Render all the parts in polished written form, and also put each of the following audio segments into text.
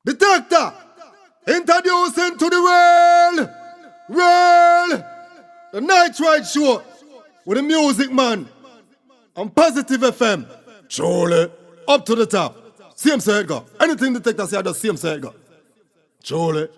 Detector, introducing to the world, the Night Ride Show with the music man on Positive FM. Surely, up to the top. Same side go. Anything Detector say, I just same side go. Surely.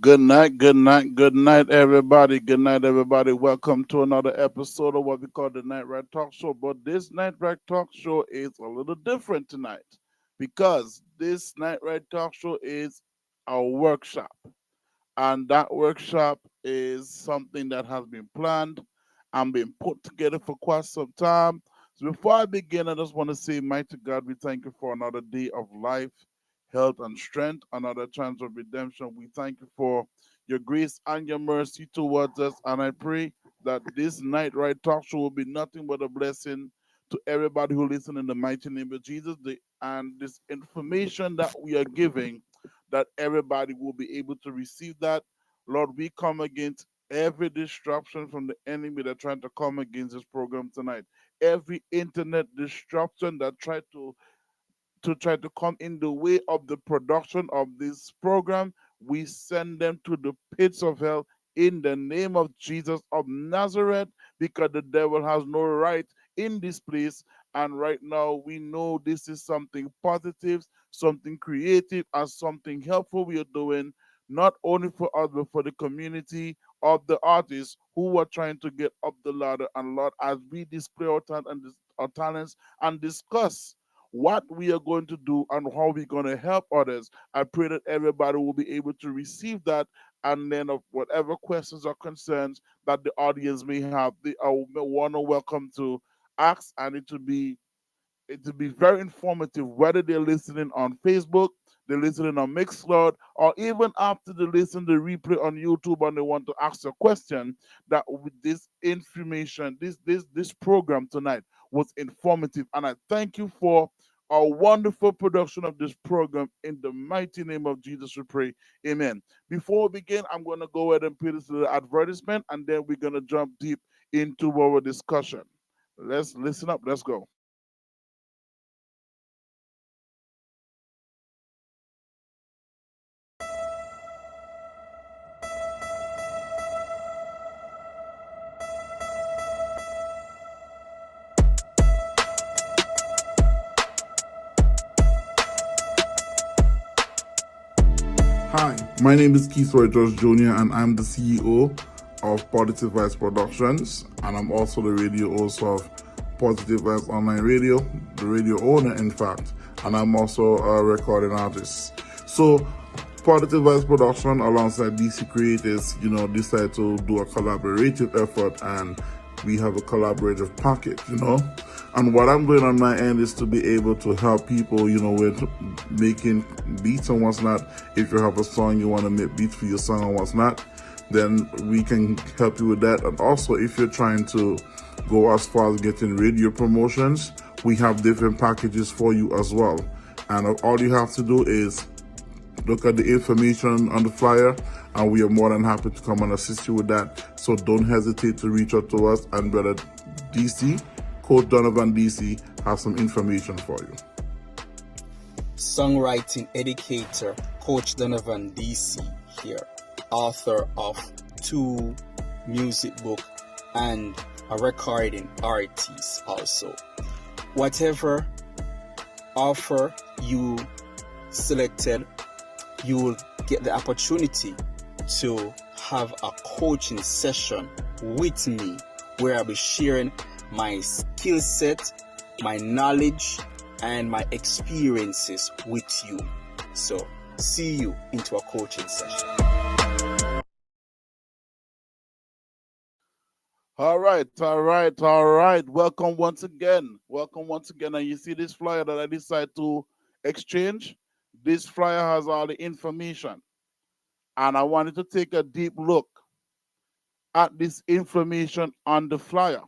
Good night, everybody. Good night, everybody. Welcome to another episode of what we call the Night Ride Talk Show. But this Night Ride Talk Show is a little different tonight because this Night Ride Talk Show is a workshop. And that workshop is something that has been planned and been put together for quite some time. So before I begin, I just want to say, mighty God, we thank you for another day of life, health, and strength, another chance of redemption. We thank you for your grace and your mercy towards us. And I pray that this Night Ride Talk Show will be nothing but a blessing to everybody who listens in the mighty name of Jesus. And this information that we are giving, that everybody will be able to receive that. Lord, we come against every disruption from the enemy that trying to come against this program tonight. Every internet disruption that tried to try to come in the way of the production of this program, we send them to the pits of hell in the name of Jesus of Nazareth, because the devil has no right in this place. And right now, we know this is something positive, something creative, and something helpful we are doing, not only for us, but for the community of the artists who are trying to get up the ladder. And Lord, as we display our talents and discuss what we are going to do and how we're going to help others, I pray that everybody will be able to receive that. And then of whatever questions or concerns that the audience may have, they are want to welcome to ask, and it will be very informative, whether they're listening on Facebook, they're listening on Mixcloud, or even after they listen to the replay on YouTube and they want to ask a question. That with this information, this program tonight was informative, and I thank you for a wonderful production of this program. In the mighty name of Jesus, we pray. Amen. Before we begin, I'm going to go ahead and put this little advertisement, and then we're going to jump deep into our discussion. Let's listen up. Let's go. Hi, my name is Keithroy George Jr. and I'm the CEO of Positive Vibes Productions, and I'm also the radio host of Positive Vibes Online Radio, the radio owner in fact, and I'm also a recording artist. So Positive Vibes Production alongside DC Creators, decided to do a collaborative effort, and we have a collaborative package, And what I'm doing on my end is to be able to help people, with making beats and what's not. If you have a song, you want to make beats for your song and what's not, then we can help you with that. And also, if you're trying to go as far as getting radio promotions, we have different packages for you as well. And all you have to do is look at the information on the flyer, and we are more than happy to come and assist you with that. So don't hesitate to reach out to us, and brother DC, Coach Donovan DC, has some information for you. Songwriting educator Coach Donovan DC here, author of 2 music book and a recording artist also. Whatever offer you selected, you will get the opportunity to have a coaching session with me where I'll be sharing my skill set, my knowledge, and my experiences with you. So, see you into a coaching session. All right. Welcome once again. And you see this flyer that I decided to exchange? This flyer has all the information. And I wanted to take a deep look at this information on the flyer,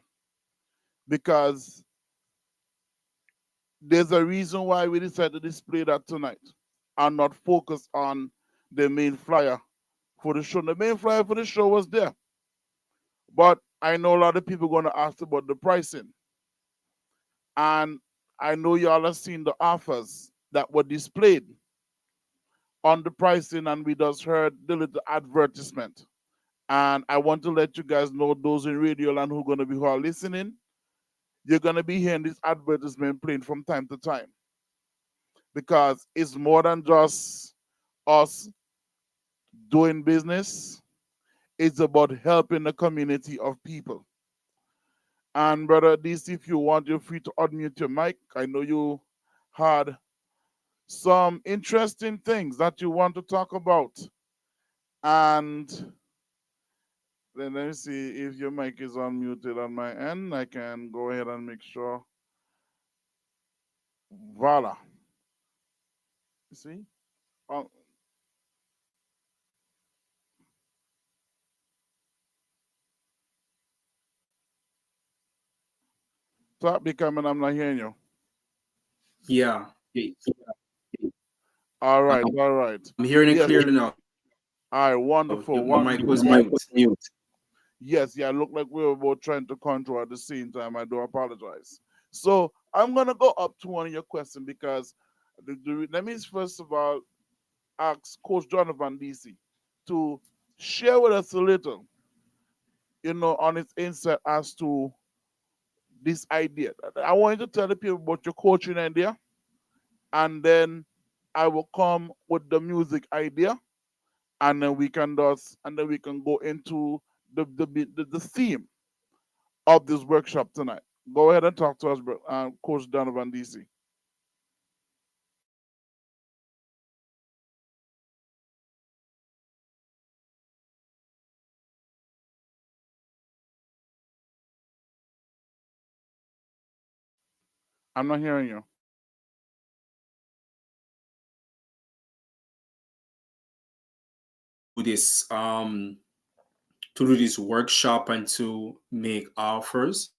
because there's a reason why we decided to display that tonight and not focus on the main flyer for the show. The main flyer for the show was there, but I know a lot of people are going to ask about the pricing. And I know y'all have seen the offers that were displayed on the pricing, and we just heard the little advertisement. And I want to let you guys know, those in Radio Land who are going to be who are listening, you're going to be hearing this advertisement playing from time to time, because it's more than just us doing business. It's about helping the community of people. And brother DC, if you want, you're free to unmute your mic. I know you had some interesting things that you want to talk about. And then let me see if your mic is unmuted on my end. I can go ahead and make sure. Voila. You see? Stop becoming, I'm not hearing you. Yeah. All right. I'm hearing it Yes. clearly now. All right, wonderful. Your mic was mute. Yes, yeah, look like we were both trying to control at the same time. I do apologize. So I'm gonna go up to one of your questions, because let me first of all ask Coach Donovan DC to share with us a little, on his insight as to this idea. I want you to tell the people about your coaching idea, and then I will come with the music idea, and then we can go into the theme of this workshop tonight. Go ahead and talk to us, Coach Donovan DC. I'm not hearing you. To do this workshop and to make offers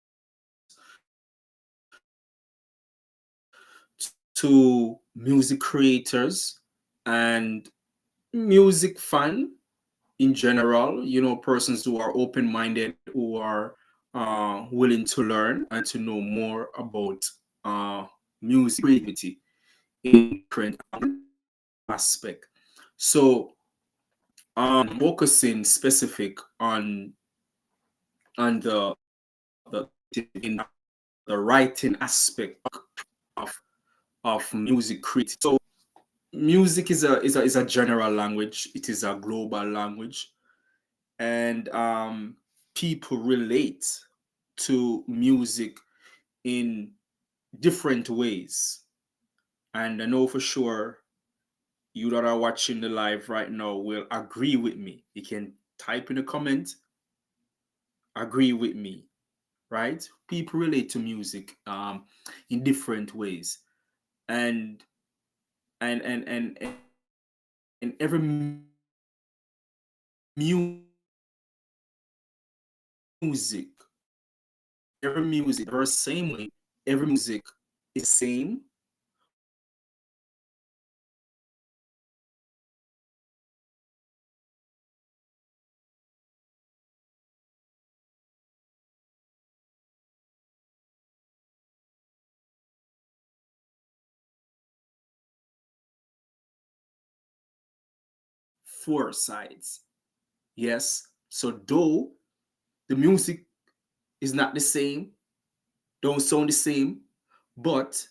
to music creators and music fan in general, persons who are open-minded, who are willing to learn and to know more about music creativity in different aspect. So focusing specific on the writing aspect of music creativity. So music is a general language. It is a global language, and people relate to music in different ways. And I know for sure you that are watching the live right now will agree with me. You can type in a comment, agree with me. right? People relate to music in different ways, and and every music, every music, the very same way, every music is the same, four sides. Yes. So though the music is not the same, don't sound the same, but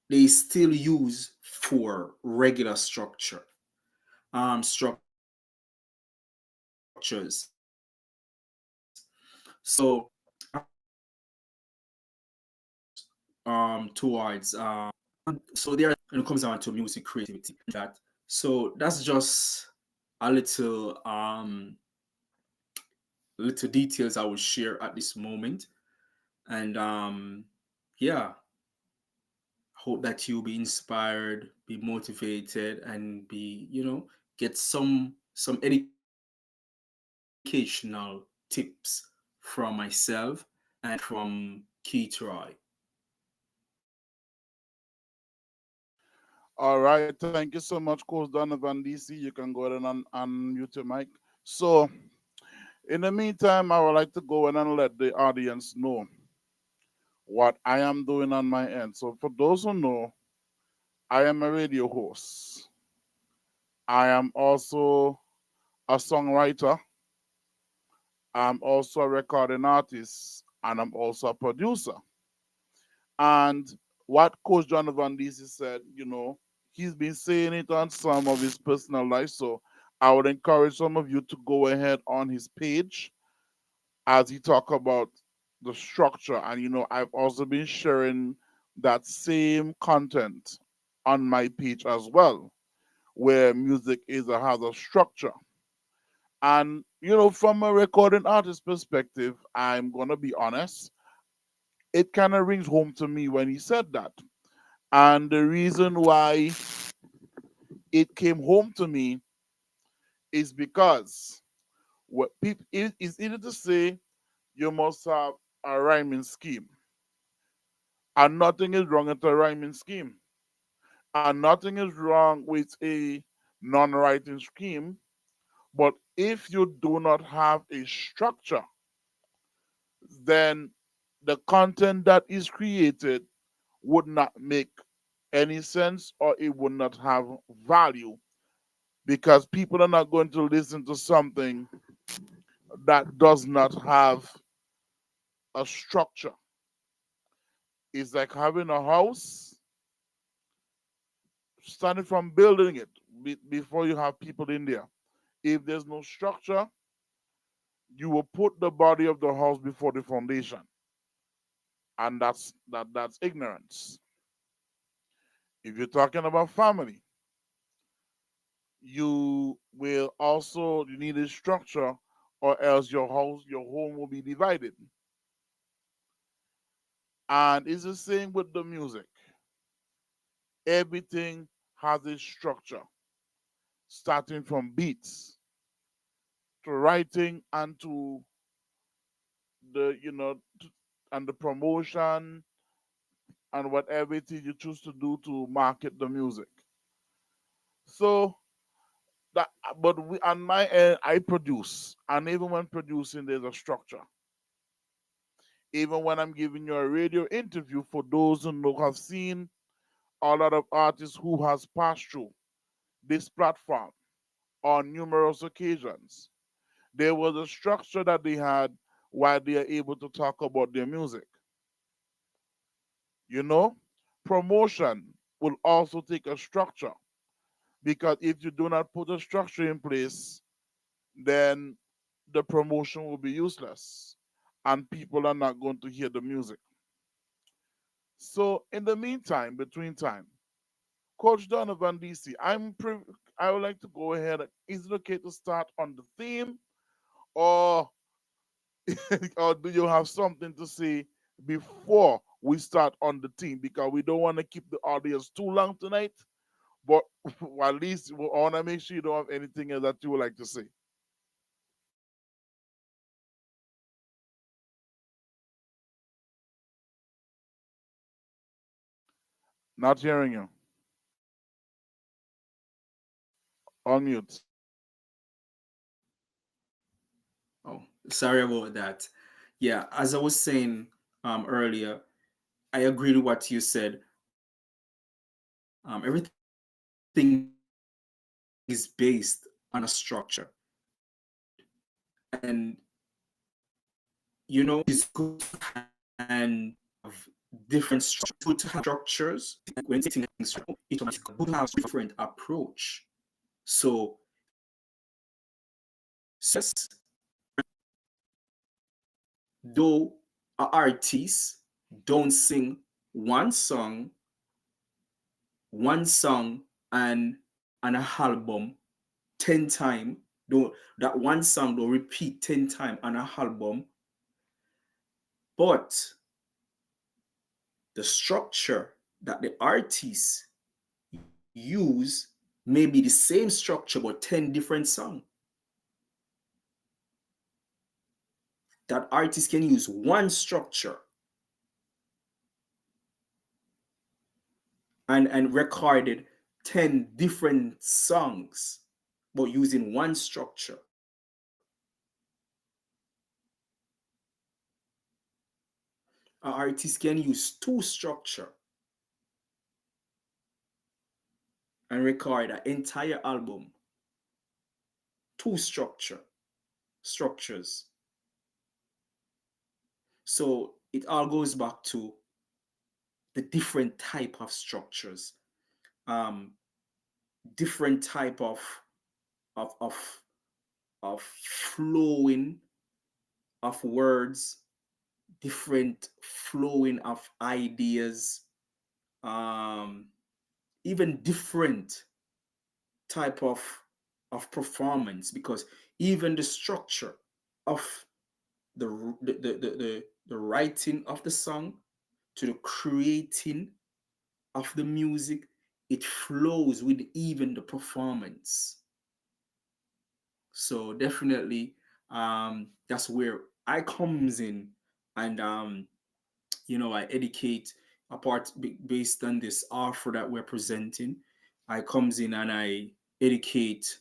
they still use for regular structures. So towards so there when it comes down to music creativity that so that's just a little details I will share at this moment. And yeah, hope that you'll be inspired, be motivated, and be, get some educational tips from myself and from Keith Roy. All right, thank you so much, Coach Donovan DC. You can go ahead and unmute your mic. So, in the meantime, I would like to go in and let the audience know what I am doing on my end. So, for those who know, I am a radio host. I am also a songwriter. I'm also a recording artist, and I'm also a producer. And what Coach John Van DC said, he's been saying it on some of his personal life. So I would encourage some of you to go ahead on his page as he talk about the structure. And I've also been sharing that same content on my page as well, where music has a structure. And from a recording artist perspective, I'm gonna be honest, it kind of rings home to me when he said that. And the reason why it came home to me is because what people it's easy to say you must have a rhyming scheme. And nothing is wrong with a rhyming scheme. And nothing is wrong with a non-writing scheme. But if you do not have a structure, then the content that is created would not make any sense or it would not have value because people are not going to listen to something that does not have a structure. It's like having a house, starting from building it before you have people in there. If there's no structure, you will put the body of the house before the foundation, and that's ignorance. If you're talking about family, you need a structure, or else your home will be divided. And it's the same with the music. Everything has a structure, starting from beats to writing and to the and the promotion and whatever it is you choose to do to market the music. So that, but on my end, I produce, and even when producing, there's a structure. Even when I'm giving you a radio interview, for those who know, have seen a lot of artists who has passed through this platform on numerous occasions. There was a structure that they had while they are able to talk about their music. You know, promotion will also take a structure because if you do not put a structure in place, then the promotion will be useless and people are not going to hear the music. So, in the meantime, between time, Coach Donovan DC, I would like to go ahead. Is it okay to start on the theme, or or do you have something to say before we start on the team? Because we don't want to keep the audience too long tonight, but at least we want to make sure you don't have anything else that you would like to say. Not hearing you. On mute. Oh, sorry about that. Yeah, as I was saying earlier, I agree with what you said. Everything is based on a structure, and it's good and have different structures. Good to have structures. When things it is good to have different approach. So, yes, though an artist don't sing one song, and an album 10 times, don't that one song don't repeat 10 times on an album, but the structure that the artist use may be the same structure but 10 different songs. That artist can use one structure and recorded 10 different songs but using one structure. An artist can use two structure and record an entire album. Two structures. So it all goes back to the different type of structures, different type of of of of flowing of words, different flowing of ideas, even different type of performance, because even the structure of the writing of the song to the creating of the music, it flows with even the performance. So definitely, that's where I comes in, and I educate apart based on this offer that we're presenting. I comes in and I educate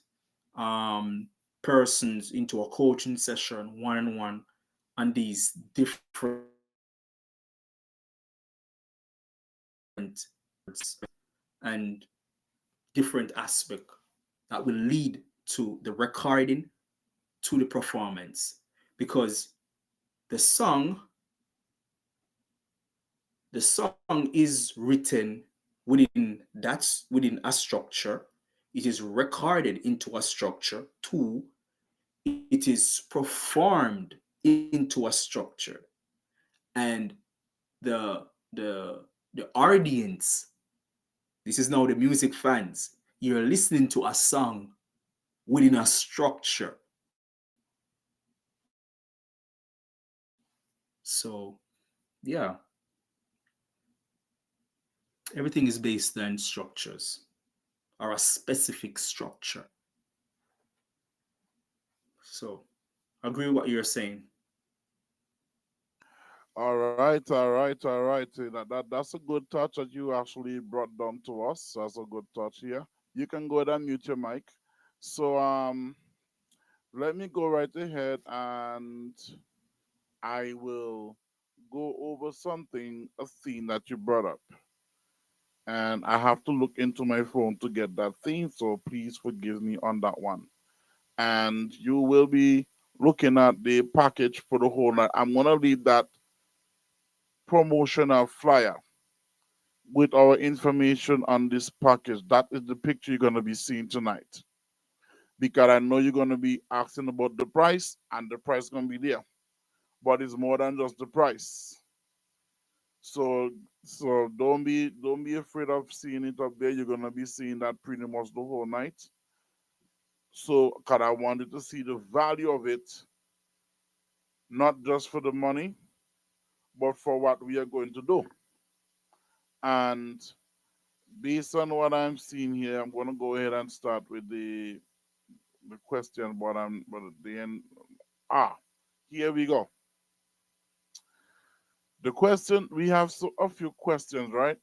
um, persons into a coaching session one on one on these different and different aspect that will lead to the recording, to the performance, because the song the song is written within a structure. It is recorded into a structure. Two, it is performed into a structure, and the the the audience, this is now the music fans, you're listening to a song within a structure. So yeah, everything is based on structures, or a specific structure. So agree with what you're saying. All right, all right, all right. That's a good touch that you actually brought down to us. That's a good touch here. You can go ahead and mute your mic. So let me go right ahead and I will go over a theme that you brought up. And I have to look into my phone to get that theme, so please forgive me on that one. And you will be looking at the package for the whole night. I'm gonna leave that promotional flyer with our information on this package. That is the picture you're gonna be seeing tonight. Because I know you're gonna be asking about the price, and the price is gonna be there. But it's more than just the price. So don't be afraid of seeing it up there. You're gonna be seeing that pretty much the whole night. So, cause I wanted to see the value of it not just for the money, but for what we are going to do. And based on what I'm seeing here, I'm going to go ahead and start with the question, but at the end, here we go. The question, we have a few questions, right?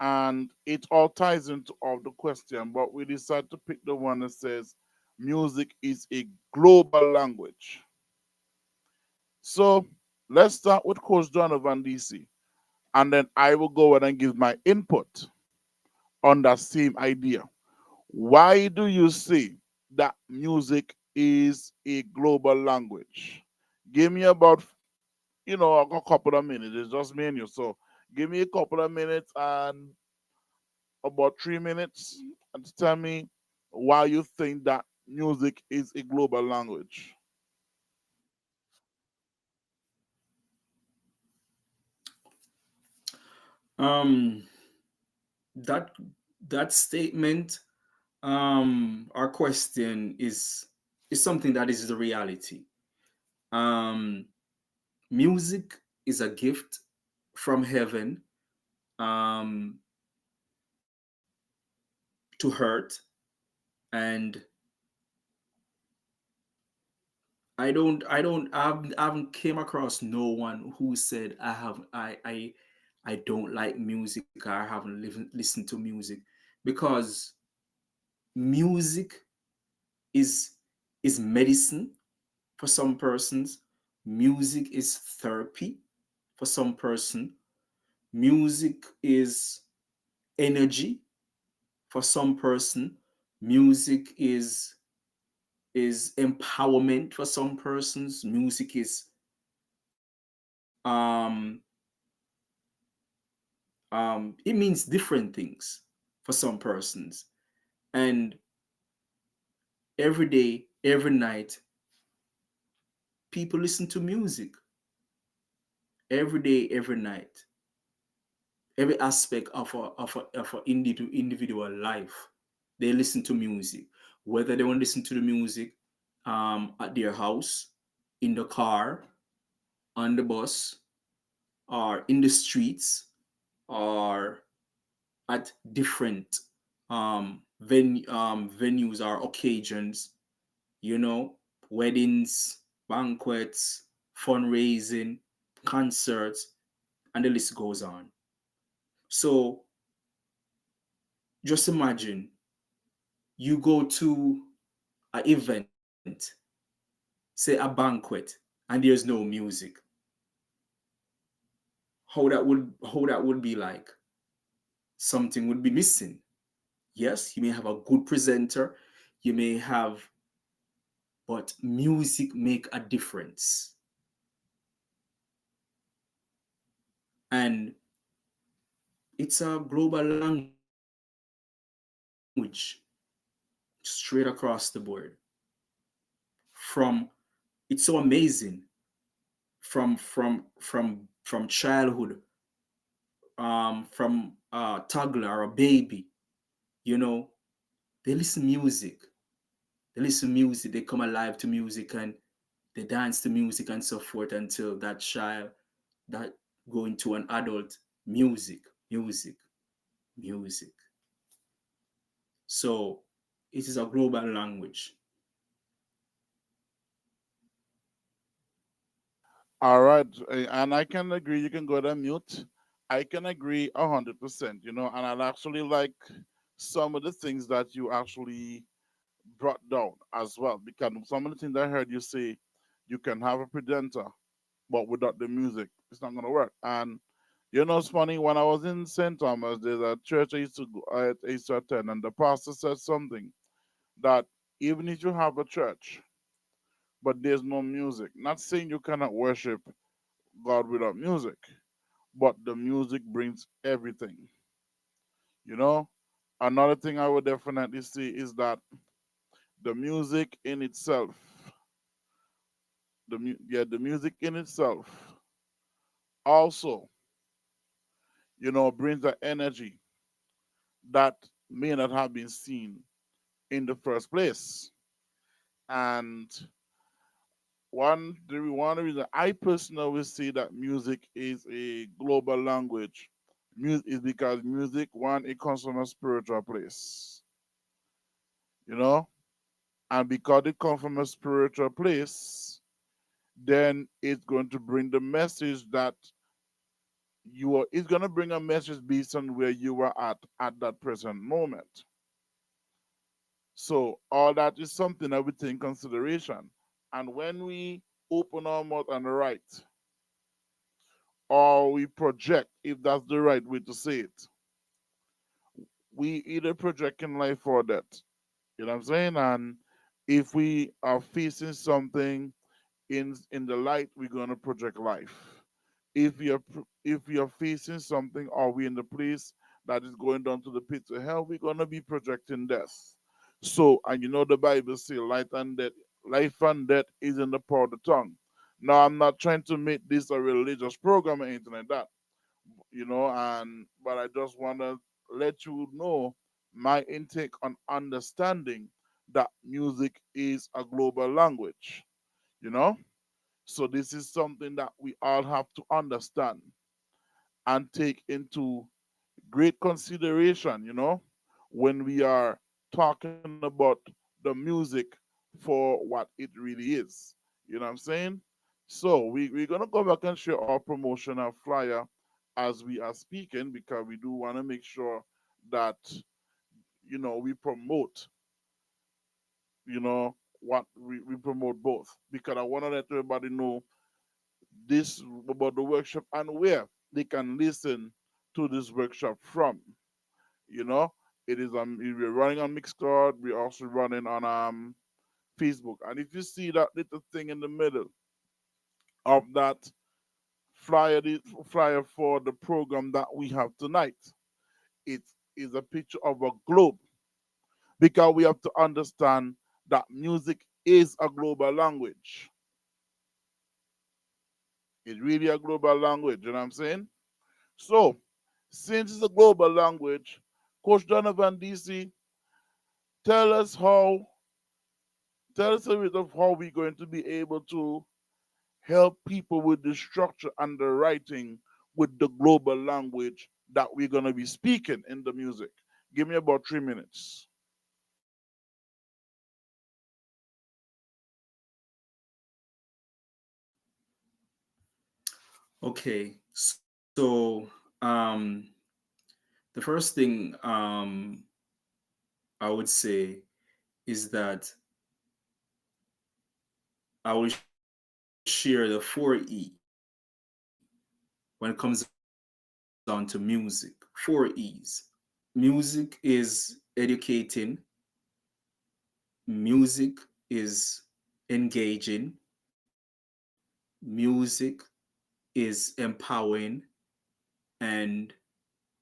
And it all ties into all the question, but we decided to pick the one that says music is a global language. So let's start with Coach Donovan DC, and then I will go ahead and give my input on that same idea. Why do you say that music is a global language? Give me about, a couple of minutes. It's just me and you. So give me a couple of minutes and about 3 minutes and to tell me why you think that music is a global language. Um, that that statement, our question is something that is the reality. Um, Music is a gift from heaven, um, to hurt, and I haven't came across no one who said I don't like music, or I haven't listened to music, because music is medicine for some persons. Music is therapy for some person. Music is energy for some person. Music is empowerment for some persons. Music is um it means different things for some persons. And every day, every night, people listen to music. Every day, every night, every aspect of a individual life, they listen to music. Whether they want to listen to the music at their house, in the car, on the bus, or in the streets, or at different venues or occasions, you know, weddings, banquets, fundraising, concerts, and the list goes on. So just imagine you go to an event, say a banquet, and there's no music. How that would be like? Something would be missing. Yes, you may have a good presenter, you may have, but music make a difference. And it's a global language straight across the board. From It's so amazing, from childhood, from a toddler or a baby, you know, they listen music. They listen music, they come alive to music, and they dance to music and so forth, until that child that go into an adult. Music, music, music. So it is a global language. All right, and I can agree. You can go to mute. I can agree 100%. And I actually like some of the things that you actually brought down as well, because some of the things I heard you say, you can have a presenter, but without the music, it's not gonna work. And it's funny, when I was in St. Thomas, there's a church I used to attend, and the pastor said something that even if you have a church, but there's no music, not saying you cannot worship God without music, but the music brings everything. You know, Another thing I would definitely say is that the music in itself, the music in itself also, brings the energy that may not have been seen in the first place. And one reason I personally see that music is a global language. Music is because music, one, it comes from a spiritual place, you know, and because it comes from a spiritual place, then it's going to bring the message that you are. It's going to bring a message based on where you are at that present moment. So all that is something that we take in consideration. And when we open our mouth and write, or we project, if that's the right way to say it, we either project in life or death. You know what I'm saying? And if we are facing something in the light, we're gonna project life. If we are facing something, or we in the place that is going down to the pits of hell, we're gonna be projecting death. So, and you know the Bible says life and death is in the power of the tongue. Now, I'm not trying to make this a religious program or anything like that, and but I just wanna let you know my intake on understanding that music is a global language, you know? So this is something that we all have to understand and take into great consideration, when we are talking about the music for what it really is. You know what I'm saying? So we're gonna go back and share our promotional flyer as we are speaking, because we do want to make sure that we promote, what we promote both, because I want to let everybody know this about the workshop and where they can listen to this workshop from. You know, we're running on Mixcloud. We're also running on Facebook. And if you see that little thing in the middle of that flyer, the flyer for the program that we have tonight, it is a picture of a globe, because we have to understand that music is a global language. It's really a global language, you know what I'm saying? So, since it's a global language, Coach Donovan DC, tell us how, tell us a bit of how we're going to be able to help people with the structure and the writing with the global language that we're going to be speaking in the music. Give me about 3 minutes. Okay, so the first thing I would say is that I will share the 4E when it comes down to music. 4Es. Music is educating, music is engaging, music is empowering, and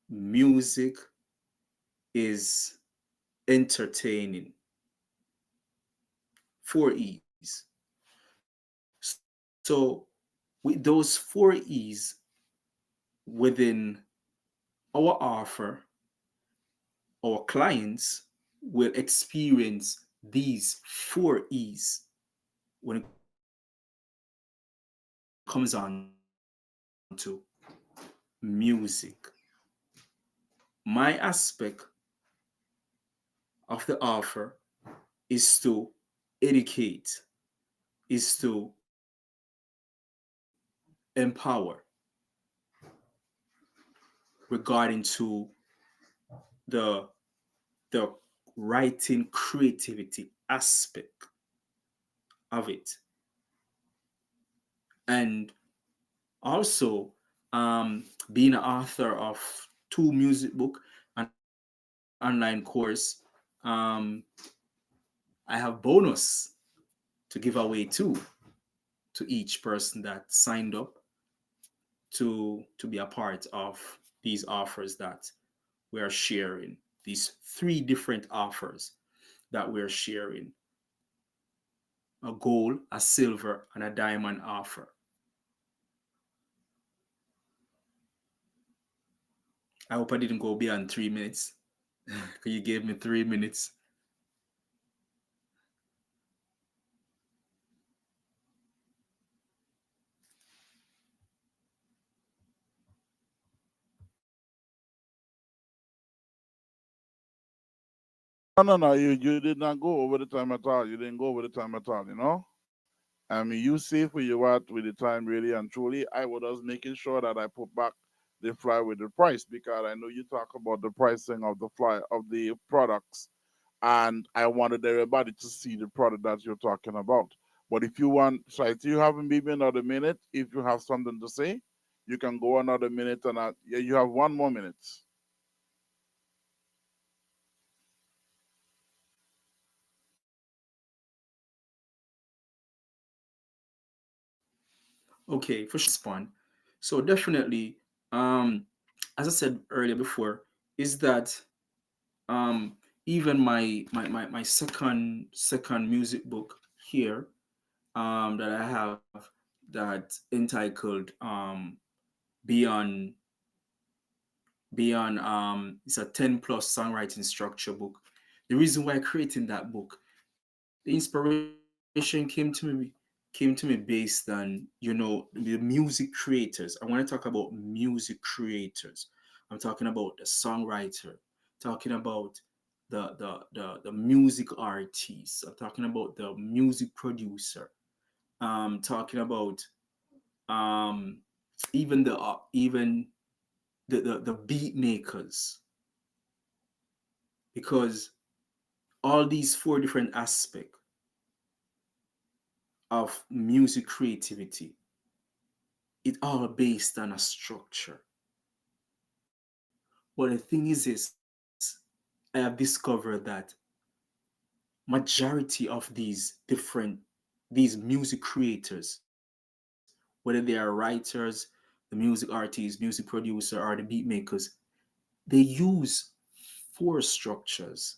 music is entertaining. 4Es. So, with those 4Es within our offer, our clients will experience these 4Es when it comes on to music. My aspect of the offer is to educate, is to empower regarding to the the writing creativity aspect of it, and also being an author of two music book and online course. um, I have bonus to give away to each person that signed up to be a part of these offers that we are sharing, these three different offers that we're sharing: a gold, a silver, and a diamond offer. I hope I didn't go beyond 3 minutes. You gave me 3 minutes. No. You did not go over the time at all. You didn't go over the time at all. I mean, you safe where you at with the time, really and truly. I was just making sure that I put back the fly with the price because I know you talk about the pricing of the fly of the products, and I wanted everybody to see the product that you're talking about. But if you want, so I see you have maybe another minute. If you have something to say, you can go another minute, and yeah, you have 1 more minute. Okay, for sure, respond. So definitely, um, as I said earlier before, is that um, even my second music book here that I have that entitled Beyond it's a 10 plus songwriting structure book. The reason why creating that book, the inspiration came to me based on the music creators. I want to talk about music creators. I'm talking about the songwriter, talking about the music artist. I'm talking about the music producer. Talking about um even the beat makers, because all these four different aspects of music creativity, it all based on a structure. But the thing is I have discovered that majority of these music creators, whether they are writers, the music artists, music producer, or the beat makers, they use four structures.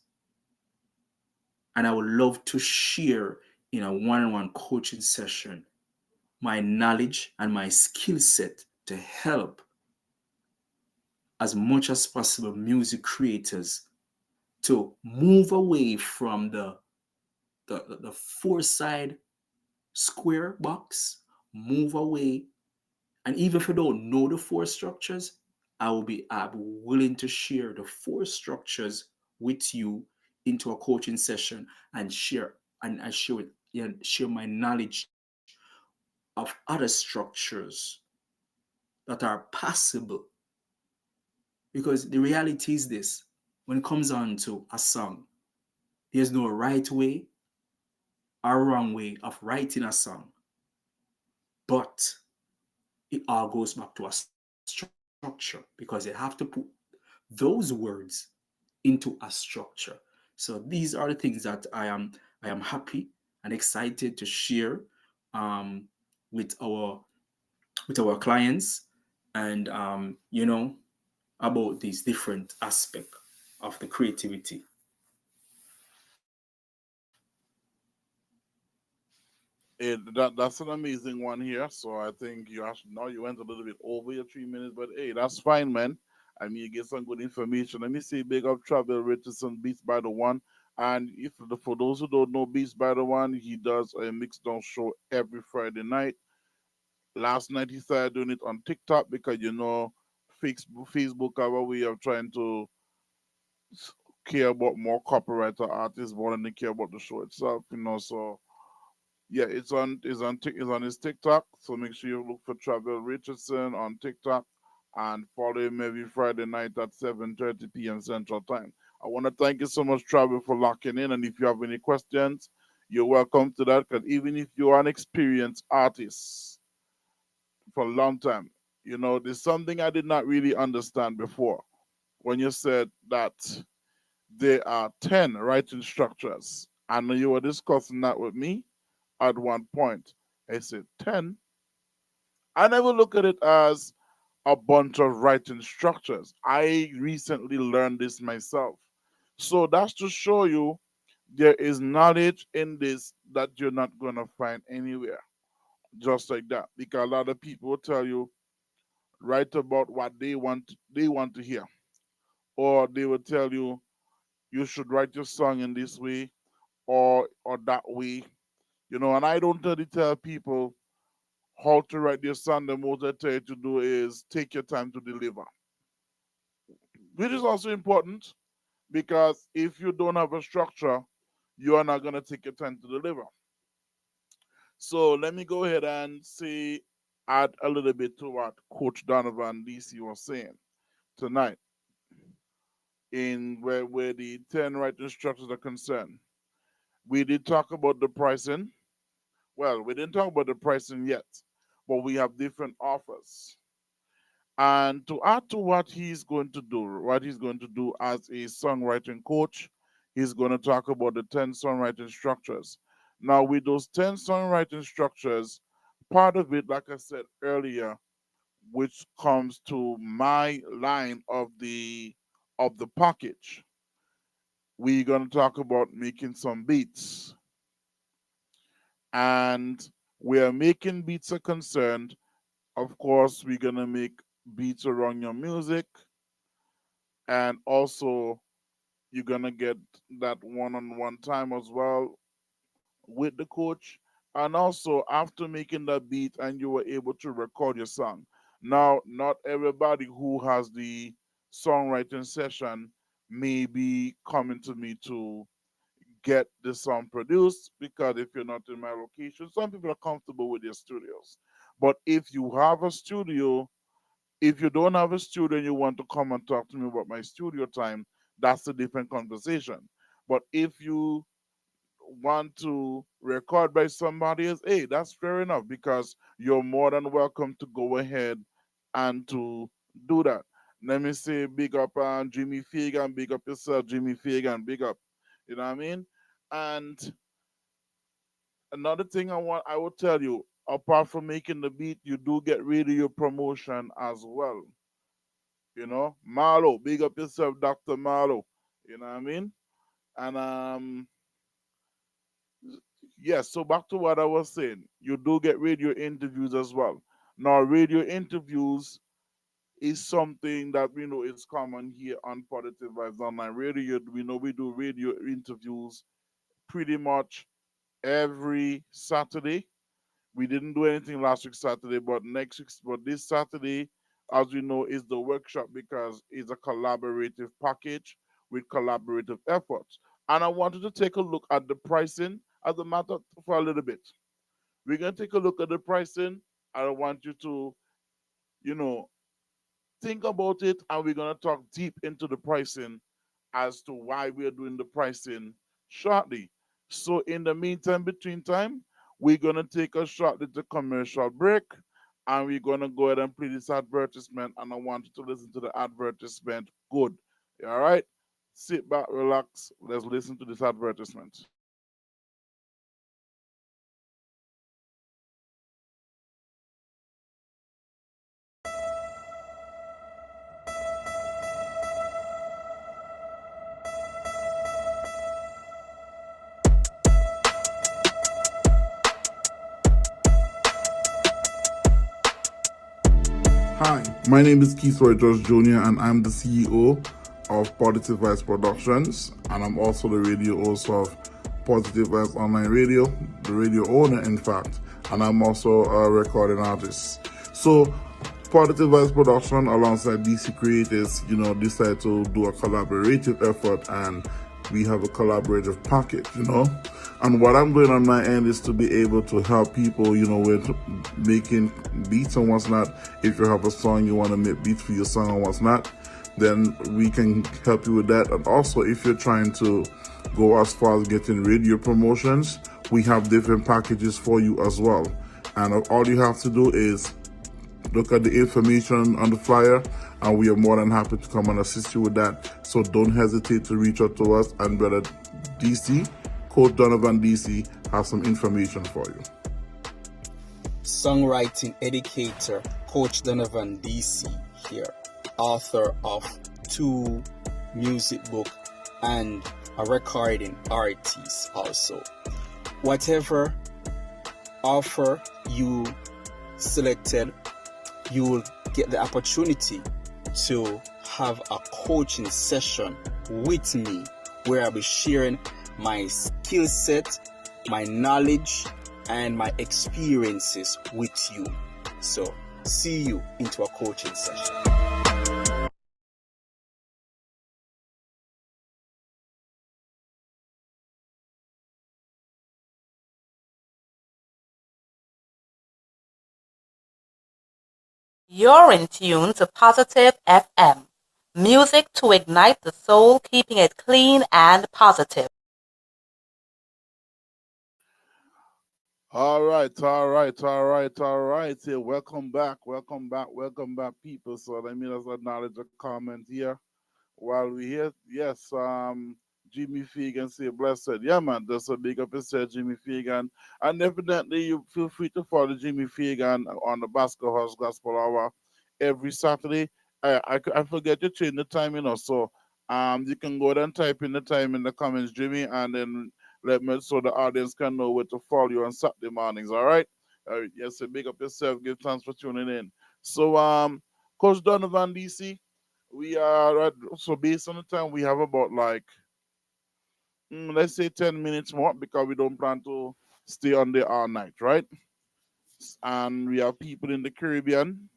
And I would love to share in a one-on-one coaching session my knowledge and my skill set to help as much as possible music creators to move away from the four side square box, move away. And even if you don't know the four structures, I'm willing to share the four structures with you into a coaching session and share my knowledge of other structures that are possible. Because the reality is this: when it comes on to a song, there's no right way or wrong way of writing a song, but it all goes back to a structure because you have to put those words into a structure. So these are the things that I am happy and excited to share um, with our clients, and about these different aspects of the creativity. That's an amazing one here. So I think now you went a little bit over your 3 minutes, but hey, that's fine, man. I mean, you get some good information. Let me say, big up Travel Richardson, Beats by the One. And if for those who don't know Beats by the One, he does a mixdown show every Friday night. Last night he started doing it on TikTok because Facebook have a way of trying to care about more copyrighted artists more than they care about the show itself. So yeah, it's on his TikTok. So make sure you look for Travel Richardson on TikTok and follow him every Friday night at 7:30 p.m. Central Time. I want to thank you so much, Travel, for locking in. And if you have any questions, you're welcome to that. Because even if you're an experienced artist for a long time, there's something I did not really understand before when you said that there are 10 writing structures. I know you were discussing that with me at one point. I said 10. I never look at it as a bunch of writing structures. I recently learned this myself. So that's to show you there is knowledge in this that you're not going to find anywhere. Just like that. Because a lot of people will tell you, write about what they want to hear. Or they will tell you, you should write your song in this way or that way. And I don't really tell people how to write your song. The most I tell you to do is take your time to deliver, which is also important Because if you don't have a structure, you are not going to take your time to deliver. So let me go ahead and add a little bit to what Coach Donovan DC was saying tonight in where the 10 right instructions are concerned. We did talk about the pricing. Well, we didn't talk about the pricing yet, but we have different offers. And to add to what he's going to do as a songwriting coach, he's going to talk about the 10 songwriting structures. Now, with those 10 songwriting structures, part of it, like I said earlier, which comes to my line of the package, we're going to talk about making some beats. And where making beats are concerned, of course, we're going to make beats around your music, and also you're going to get that one-on-one time as well with the coach. And also, after making that beat and you were able to record your song. Now, not everybody who has the songwriting session may be coming to me to get the song produced, because if you're not in my location, some people are comfortable with their studios. But if you have a studio, if you don't have a studio and you want to come and talk to me about my studio time, that's a different conversation. But if you want to record by somebody else, hey, that's fair enough, because you're more than welcome to go ahead and to do that. Let me say big up Jimmy Fagan, big up yourself, Jimmy Fagan, big up. You know what I mean? And another thing I will tell you, apart from making the beat, you do get radio promotion as well. You know, Marlo, big up yourself, Dr. Marlo. You know what I mean? And yes, so back to what I was saying. You do get radio interviews as well. Now, radio interviews is something that we know is common here on Positive Vibes Online Radio. We know we do radio interviews pretty much every Saturday. We didn't do anything last week Saturday, but this Saturday, as we know, is the workshop, because it's a collaborative package with collaborative efforts. And I wanted to take a look at the pricing as a matter for a little bit. We're gonna take a look at the pricing. I want you to, think about it, and we're gonna talk deep into the pricing as to why we're doing the pricing shortly. So in the meantime, between time, we're gonna take a short little commercial break, and we're gonna go ahead and play this advertisement, and I want you to listen to the advertisement good. All right? Sit back, relax, let's listen to this advertisement. Hi, my name is Keith Roy Josh Jr. and I'm the CEO of Positive Vibes Productions, and I'm also the radio host of Positive Vibes Online Radio, the radio owner in fact, and I'm also a recording artist. So Positive Vibes Production alongside DC Creators, decide to do a collaborative effort, and we have a collaborative package, And what I'm doing on my end is to be able to help people, with making beats and what's not. If you have a song, you want to make beats for your song and what's not, then we can help you with that. And also, if you're trying to go as far as getting radio promotions, we have different packages for you as well. And all you have to do is look at the information on the flyer, and we are more than happy to come and assist you with that. So don't hesitate to reach out to us, and brother DC, Coach Donovan DC, have some information for you. Songwriting educator Coach Donovan DC here, author of 2 music book and a recording artist also. Whatever offer you selected, you will get the opportunity to have a coaching session with me, where I'll be sharing my skill set, my knowledge, and my experiences with you. So, see you into a coaching session. You're in tune to Positive FM. Music to ignite the soul, keeping it clean and positive. All right, all right, all right, all right. Here, welcome back, welcome back, people. So let me just acknowledge a comment here while we here. Yes, Jimmy Fegan say blessed. Yeah, man, that's a big up yourself, Jimmy Fegan. And definitely you feel free to follow Jimmy Fegan on the Basco House Gospel Hour every Saturday. I forget to change the time, so you can go there and type in the time in the comments, Jimmy, and then let me so the audience can know where to follow you on Saturday mornings, all right? Yes, so big up yourself, give thanks for tuning in. So Coach Donovan DC, we are so based on the time we have about like let's say 10 minutes more because we don't plan to stay on there all night, right? And we have people in the Caribbean,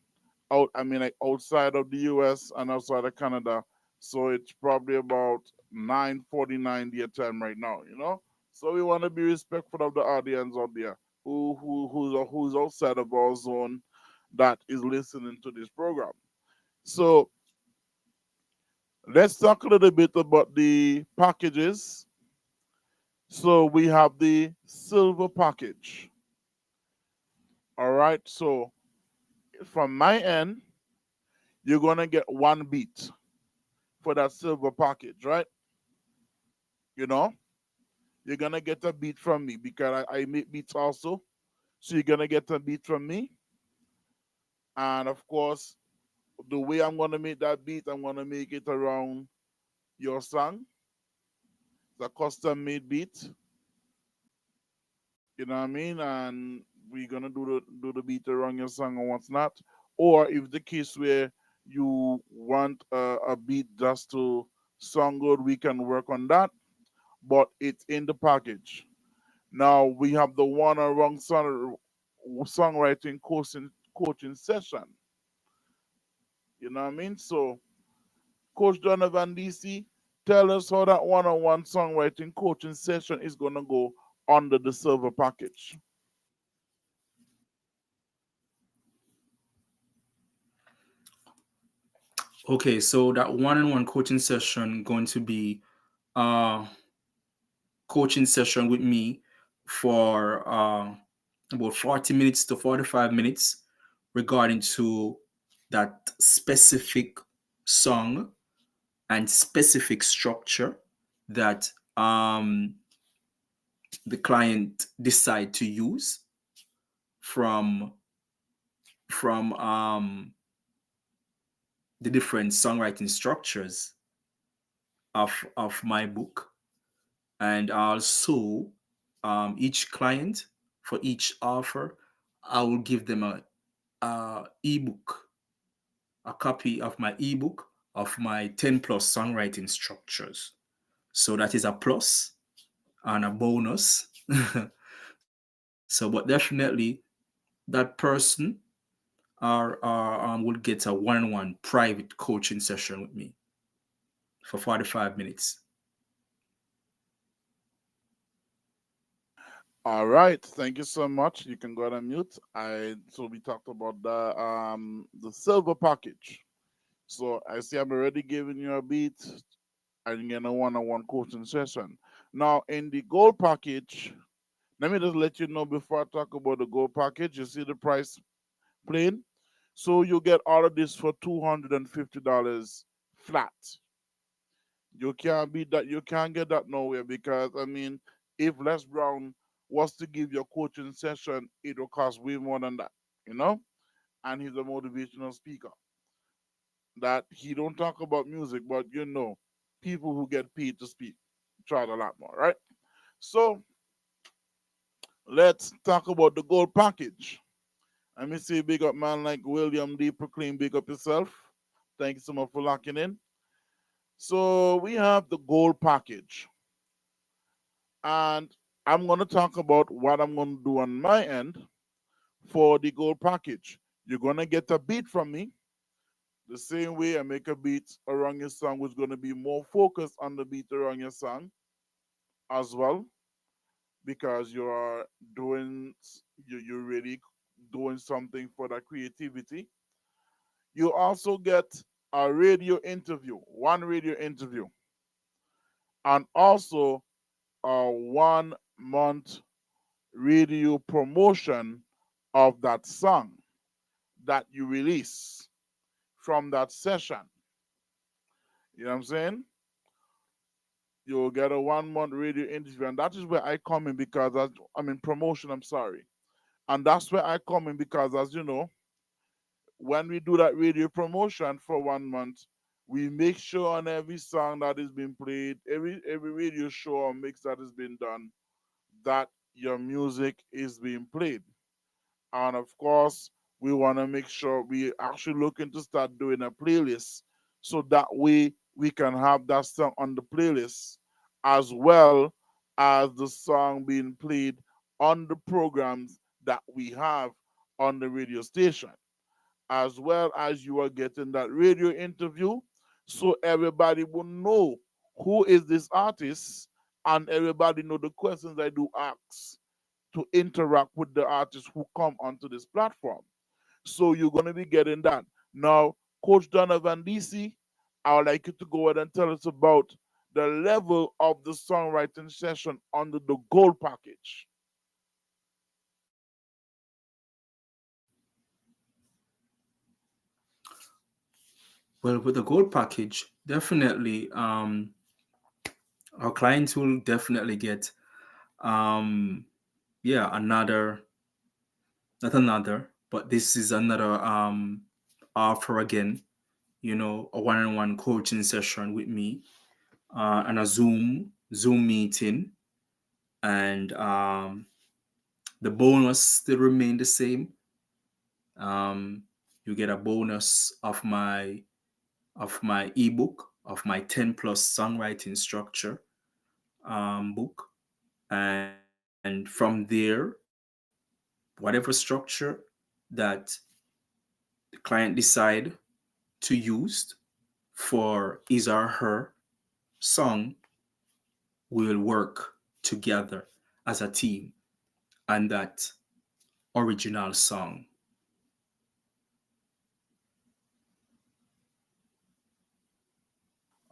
like outside of the US and outside of Canada. So it's probably about 9:49 their time right now. So we want to be respectful of the audience out there who's outside of our zone that is listening to this program. So let's talk a little bit about the packages. So we have the silver package. All right. So from my end, you're gonna get one beat for that silver package, right? You know, you're gonna get a beat from me because I make beats also. So you're gonna get a beat from me. And of course, the way I'm gonna make that beat, I'm gonna make it around your song. It's a custom made beat. You know what I mean? And we're gonna do the beat around your song and what's not. Or if the case where you want a beat just to sound good, we can work on that. But it's in the package. Now we have the one or wrong songwriting coaching session. You know what I mean? So Coach Donovan DC, tell us how that one-on-one songwriting coaching session is gonna go under the silver package. Okay, so that one-on-one coaching session going to be uh coaching session with me for about 40 minutes to 45 minutes regarding to that specific song and specific structure that the client decide to use from from the different songwriting structures of my book. And also each client, for each offer, I will give them a ebook, a copy of my ebook of my 10 plus songwriting structures. So that is a plus and a bonus. So, but definitely that person will get a one-on-one private coaching session with me for 45 minutes. All right, thank you so much. You can go ahead and mute. So we talked about the silver package. So I see I'm already giving you a beat and you get a one-on-one coaching session. Now in the gold package, let me just let you know before I talk about the gold package. You see the price plain. So you get all of this for $250 flat. You can't beat that. You can't get that nowhere because I mean, if Les Brown was to give you a coaching session, it will cost way more than that, you know. And he's a motivational speaker. That he don't talk about music, but people who get paid to speak try a lot more, right? So let's talk about the gold package. Let me say big up man like William D. Proclaim, big up yourself. Thank you so much for locking in. So we have the gold package. And I'm going to talk about what I'm going to do on my end for the gold package. You're going to get a beat from me. The same way I make a beat around your song, which is going to be more focused on the beat around your song as well, because you're really doing something for that creativity. You also get a radio interview, one radio interview, and also a 1 month radio promotion of that song that you release from that session. You know what I'm saying? You'll get a 1 month radio interview, and that is where I come in because promotion. I'm sorry, and that's where I come in because, as you know, when we do that radio promotion for 1 month, we make sure on every song that is being played, every radio show or mix that is being done, that your music is being played. And of course, we want to make sure we actually looking to start doing a playlist so that we can have that song on the playlist as well as the song being played on the programs that we have on the radio station, as well as you are getting that radio interview so everybody will know who is this artist and everybody know the questions I do ask to interact with the artists who come onto this platform. So you're going to be getting that. Now, Coach Donovan DC, I would like you to go ahead and tell us about the level of the songwriting session under the gold package. Well, with the gold package, definitely, our clients will definitely get, another, not another, but this is another offer again. A one-on-one coaching session with me, and a Zoom meeting, and the bonus still remain the same. You get a bonus of my ebook, of my 10 plus songwriting structure book. And from there, whatever structure that the client decide to use for his or her song, will work together as a team on that original song.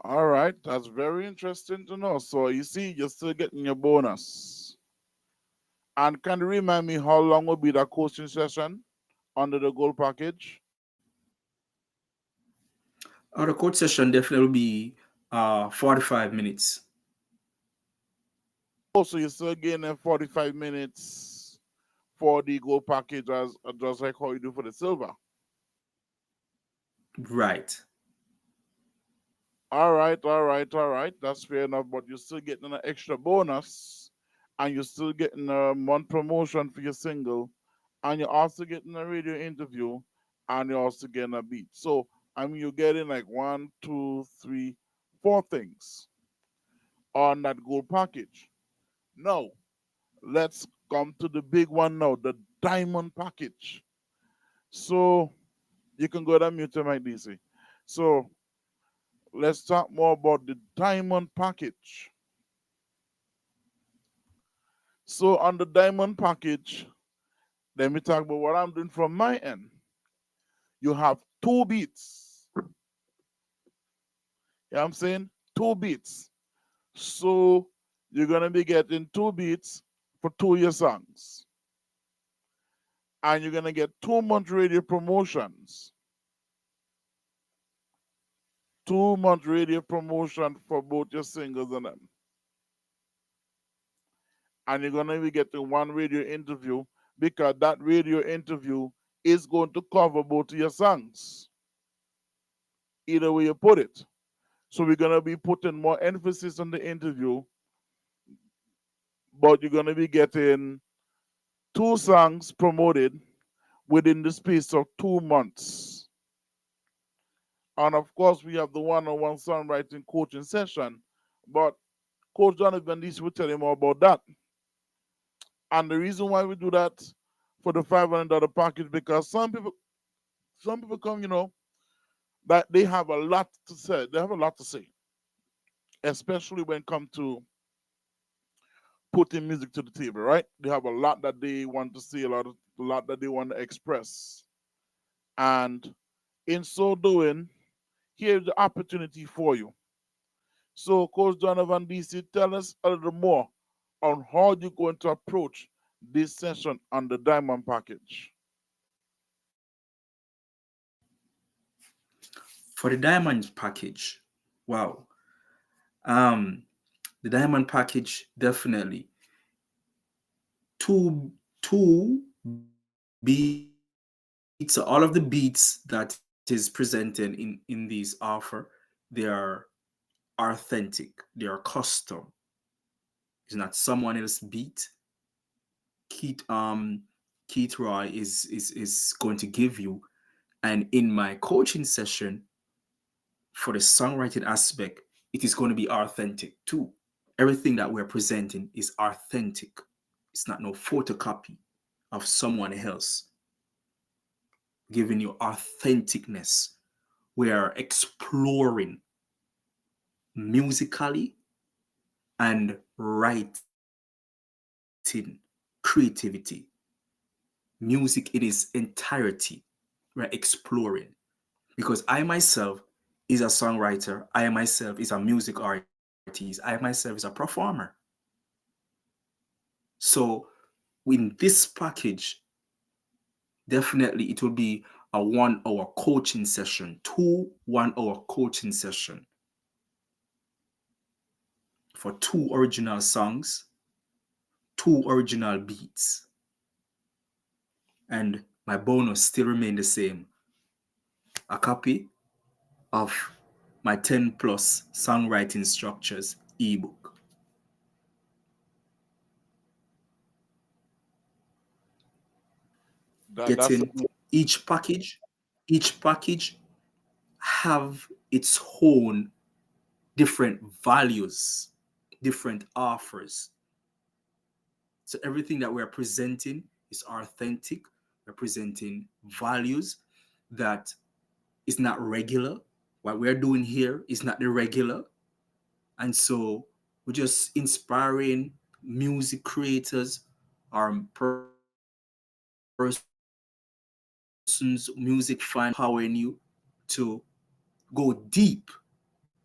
All right, that's very interesting to know. So you see, you're still getting your bonus. And can you remind me how long will be the coaching session under the gold package? Our coach session definitely will be 45 minutes. Oh, so you're still getting 45 minutes for the gold package as just like how you do for the silver. Right. All right, all right, all right. That's fair enough, but you're still getting an extra bonus and you're still getting a month promotion for your single, and you're also getting a radio interview, and you're also getting a beat. So you're getting like 1, 2, 3, 4 things on that gold package. Now, let's come to the big one now, the diamond package. So you can go ahead and mute your mic, DC. So let's talk more about the diamond package. So on the diamond package, let me talk about what I'm doing from my end. You have 2 beats. You know what I'm saying? 2 beats. So you're gonna be getting 2 beats for 2 year songs. And you're gonna get 2 month radio promotions. 2 month radio promotion for both your singles and them. And you're gonna be getting one radio interview because that radio interview is going to cover both of your songs. Either way you put it. So we're gonna be putting more emphasis on the interview, but you're gonna be getting 2 songs promoted within the space of 2 months. And of course, we have the one-on-one songwriting coaching session, but Coach Jonathan DC will tell you more about that. And the reason why we do that for the $500 package, because some people come, that they have a lot to say. They have a lot to say, especially when it comes to putting music to the table, right? They have a lot that they want to say, a lot that they want to express. And In so doing, here's the opportunity for you. So, Coach Donovan DC, tell us a little more on how you're going to approach this session on the Diamond Package. For the Diamond Package, wow. The Diamond Package, definitely. Two beats, so all of the beats that is presented in these offer, they are authentic, they are custom. It's not someone else's beat. Keith Roy is going to give you, and in my coaching session for the songwriting aspect, it is going to be authentic too. Everything that we're presenting is authentic. It's not no photocopy of someone else. Giving you authenticness. We are exploring musically and writing creativity. Music in its entirety, we're exploring. Because I myself is a songwriter, I myself is a music artist, I myself is a performer. So in this package, definitely it will be a 1 hour coaching session, 2 1 hour coaching session for 2 original songs, 2 original beats. And my bonus still remain the same. A copy of my 10 plus songwriting structures ebook. Getting each package have its own different values, different offers. So everything that we're presenting is authentic. We're presenting values that is not regular. What we're doing here is not the regular. And so we're just inspiring music creators or persons, music fan, empowering you to go deep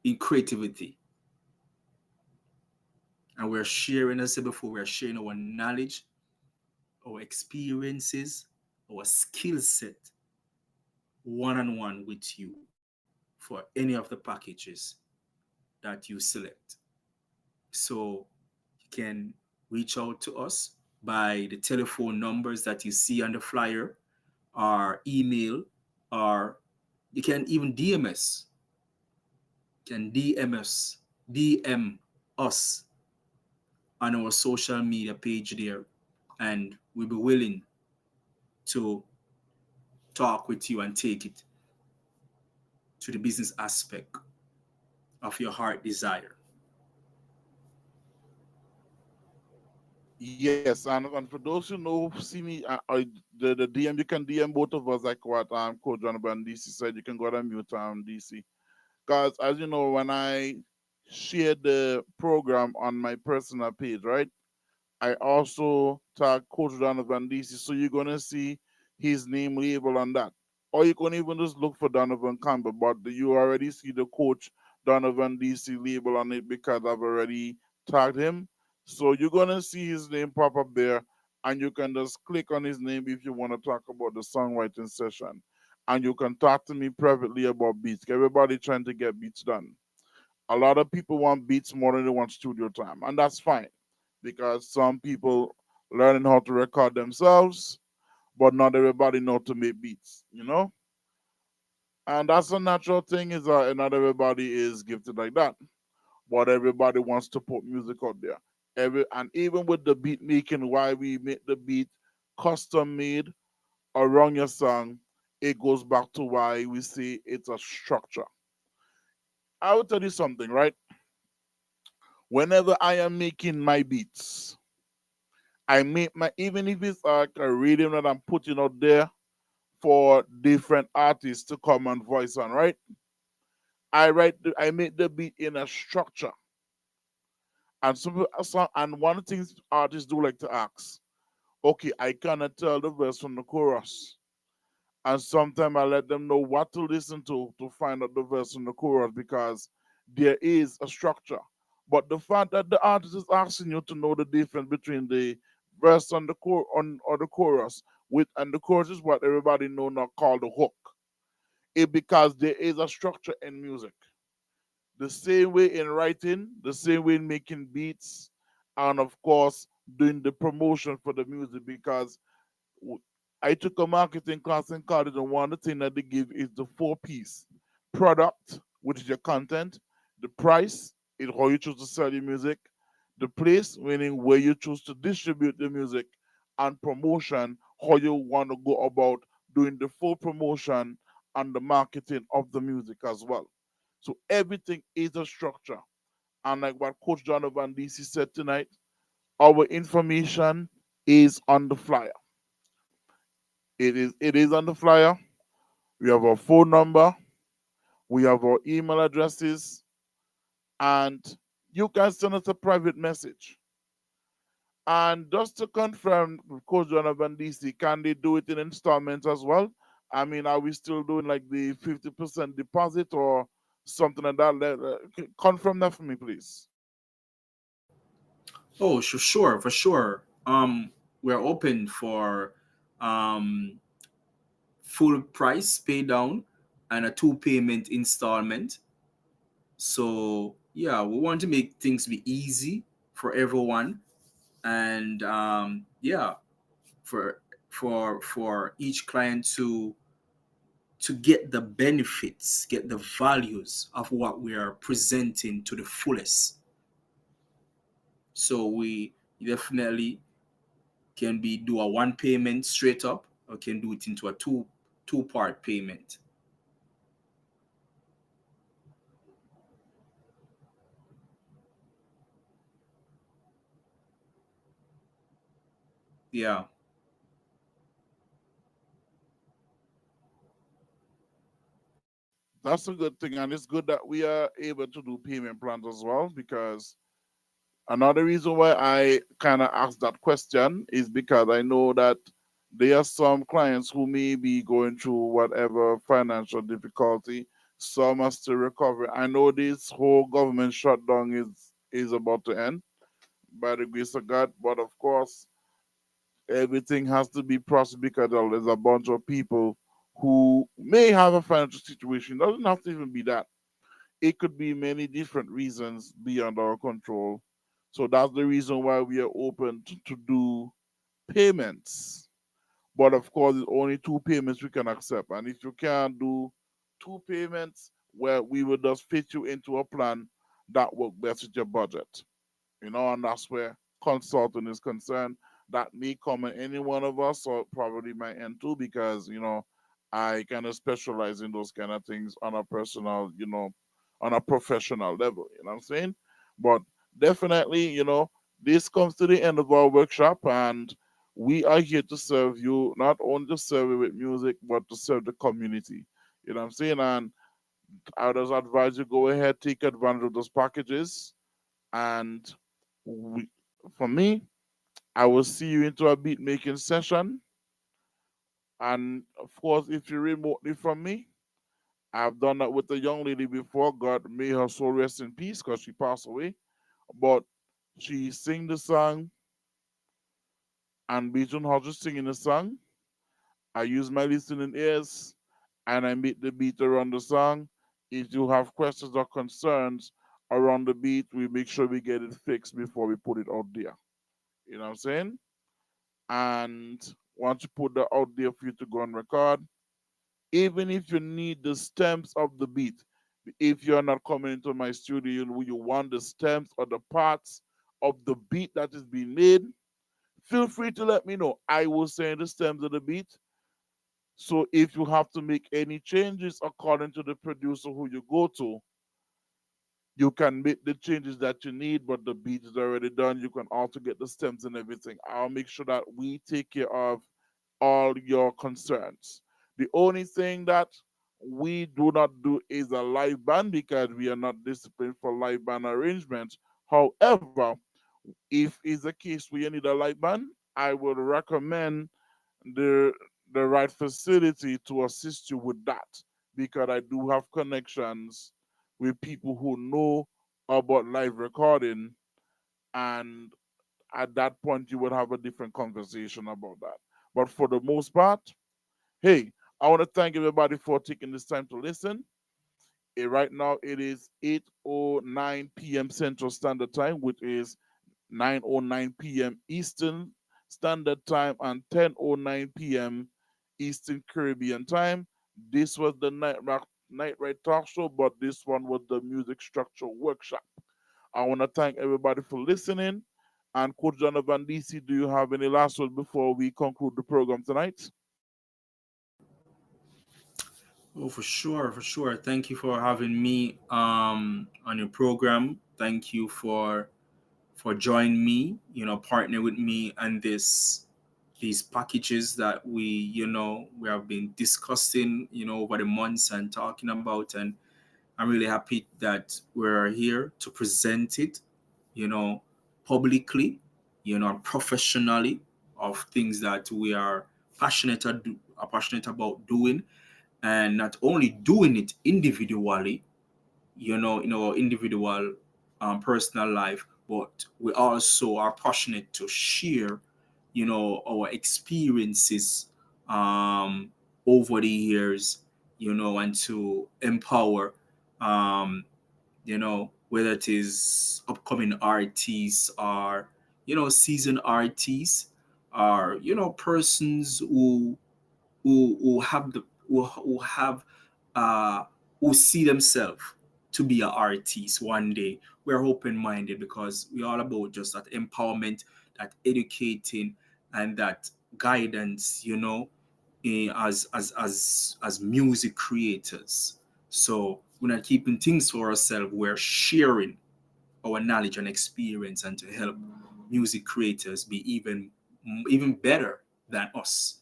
in creativity. And we're sharing, as I said before, we're sharing our knowledge, our experiences, our skill set one-on-one with you for any of the packages that you select. So you can reach out to us by the telephone numbers that you see on the flyer, or email, or you can even DM us. You can DM us on our social media page there, and we'll be willing to talk with you and take it to the business aspect of your heart desire. Yes, and for those who know, see me, the DM, you can DM both of us, like what Coach Jonathan DC said. You can go to mute DC. Because as you know, when I shared the program on my personal page, right, I also tag Coach Donovan DC. So you're going to see his name label on that. Or you can even just look for Donovan Campbell, but you already see the Coach Donovan DC label on it because I've already tagged him. So you're going to see his name pop up there, and you can just click on his name if you want to talk about the songwriting session. And you can talk to me privately about beats. Everybody trying to get beats done. A lot of people want beats more than they want studio time, and that's fine because some people learning how to record themselves, but not everybody know to make beats, you know? And that's a natural thing, is not everybody is gifted like that. But everybody wants to put music out there. And even with the beat making, why we make the beat custom made around your song, it goes back to why we say it's a structure. I will tell you something, right? Whenever I am making my beats, I make my, even if it's like a rhythm that I'm putting out there for different artists to come and voice on, right? I make the beat in a structure. And and one of the things artists do like to ask, okay, I cannot tell the verse from the chorus. And sometimes I let them know what to listen to find out the verse and the chorus because there is a structure. But the fact that the artist is asking you to know the difference between the verse and the or the chorus with and the chorus is what everybody know now called the hook. It because there is a structure in music. The same way in writing, the same way in making beats, and of course doing the promotion for the music because I took a marketing class in college, and one of the things that they give is the four-piece product, which is your content, the price, is how you choose to sell your music, the place, meaning where you choose to distribute the music, and promotion, how you want to go about doing the full promotion and the marketing of the music as well. So everything is a structure. And like what Coach Donovan DC said tonight, our information is on the flyer. It is on the flyer. We have our phone number, we have our email addresses, and you can send us a private message. And just to confirm, Coach Donovan DC, can they do it in installments as well? I mean, are we still doing like the 50% deposit or something like that? Confirm that for me, please. Oh, sure, for sure. We're open for um full price pay down and a two payment installment. So yeah, we want to make things be easy for everyone, and yeah, for for each client to get the benefits, get the values of what we are presenting to the fullest. So we definitely can be do a one payment straight up, or can do it into a two-part payment. Yeah. That's a good thing, and it's good that we are able to do payment plans as well because another reason why I kind of asked that question is because I know that there are some clients who may be going through whatever financial difficulty. Some are still recovering. I know this whole government shutdown is about to end by the grace of God, but of course, everything has to be processed because there's a bunch of people who may have a financial situation. It doesn't have to even be that. It could be many different reasons beyond our control. So that's the reason why we are open to do payments. But of course, it's only two payments we can accept. And if you can't do two payments, well, we will just fit you into a plan that works best with your budget. And that's where consulting is concerned. That may come in any one of us, or probably my end too, because I kind of specialize in those kind of things on a personal, on a professional level. You know what I'm saying? But definitely, this comes to the end of our workshop, and we are here to serve you, not only to serve you with music, but to serve the community. You know what I'm saying? And I would just advise you go ahead, take advantage of those packages, and we, for me, I will see you into a beat making session. And of course, if you remotely from me, I've done that with a young lady before. God may her soul rest in peace because she passed away. But she sing the song, and based on how she's singing the song, I use my listening ears and I make the beat around the song. If you have questions or concerns around the beat, we make sure we get it fixed before we put it out there. You know what I'm saying? And once you put that out there for you to go and record, even if you need the stems of the beat, if you're not coming into my studio, you want the stems or the parts of the beat that is being made, feel free to let me know. I will send the stems of the beat. So if you have to make any changes according to the producer who you go to, you can make the changes that you need, but the beat is already done. You can also get the stems and everything. I'll make sure that we take care of all your concerns. The only thing that we do not do is a live band because we are not disciplined for live band arrangements. However, if it's a case where you need a live band, I would recommend the the right facility to assist you with that, because I do have connections with people who know about live recording, and at that point you would have a different conversation about that. But for the most part, hey, I want to thank everybody for taking this time to listen. Right now it is 8:09 p.m. Central Standard Time, which is 9:09 p.m. Eastern Standard Time and 10:09 p.m. Eastern Caribbean Time. This was the Night Ride Talk Show, but this one was the Music Structure Workshop. I want to thank everybody for listening. And Coach Donovan DC, do you have any last words before we conclude the program tonight? Oh, for sure, for sure. Thank you for having me on your program. Thank you for joining me, partner with me and these packages that we have been discussing, over the months and talking about. And I'm really happy that we're here to present it, you know, publicly, professionally, of things that we are passionate about doing, and not only doing it individually, in our individual personal life, but we also are passionate to share, our experiences um, over the years, and to empower, um, whether it is upcoming artists or, seasoned artists, or, persons who have who have who see themselves to be an artist one day. We're open-minded because we're all about just that empowerment, that educating, and that guidance, as music creators. So we're not keeping things for ourselves, we're sharing our knowledge and experience, and to help music creators be even better than us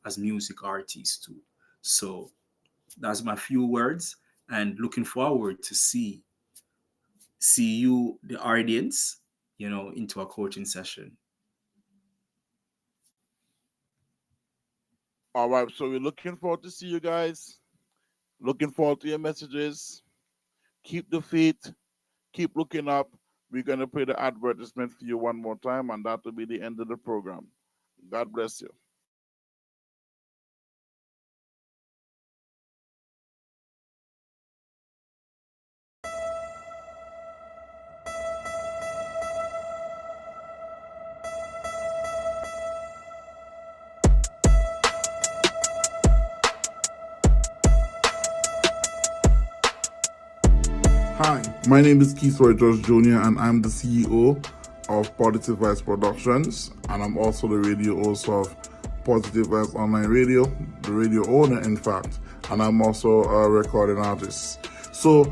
as music artists too. So that's my few words, and looking forward to see you, the audience, into a coaching session. All right, so we're looking forward to see you guys. Looking forward to your messages. Keep the faith. Keep looking up. We're going to play the advertisement for you one more time, and that will be the end of the program. God bless you. Hi, my name is Keith Roy Josh Jr. and I'm the CEO of Positive Vibes Productions, and I'm also the radio host of Positive Vibes Online Radio, the radio owner in fact, and I'm also a recording artist. So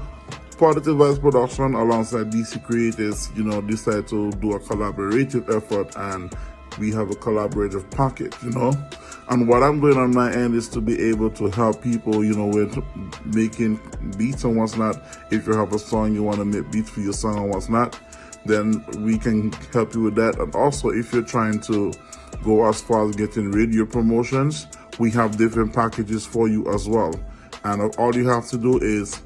Positive Vibes Production alongside DC Creators, decide to do a collaborative effort, and we have a collaborative package, And what I'm doing on my end is to be able to help people, with making beats and what's not. If you have a song, you want to make beats for your song and what's not, then we can help you with that. And also, if you're trying to go as far as getting radio promotions, we have different packages for you as well. And all you have to do is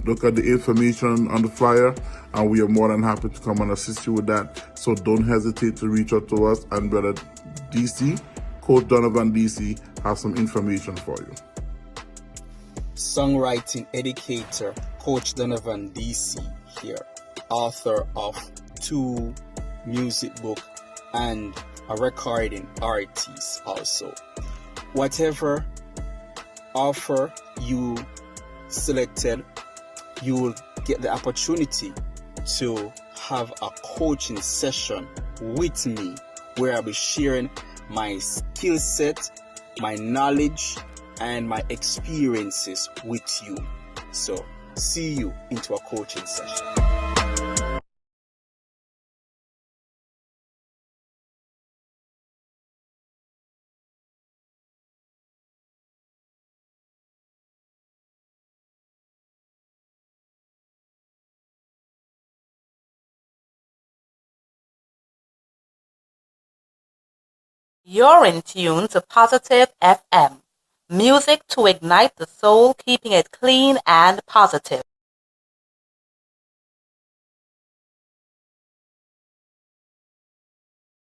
look at the information on the flyer, and we are more than happy to come and assist you with that. So don't hesitate to reach out to us, and brother DC, Coach Donovan DC, have some information for you. Songwriting educator Coach Donovan DC here, author of 2 music book and a recording artist also. Whatever offer you selected, you will get the opportunity to have a coaching session with me, where I'll be sharing my skill set, my knowledge, and my experiences with you. So see you into a coaching session. You're in tune to Positive FM. Music to ignite the soul, keeping it clean and positive.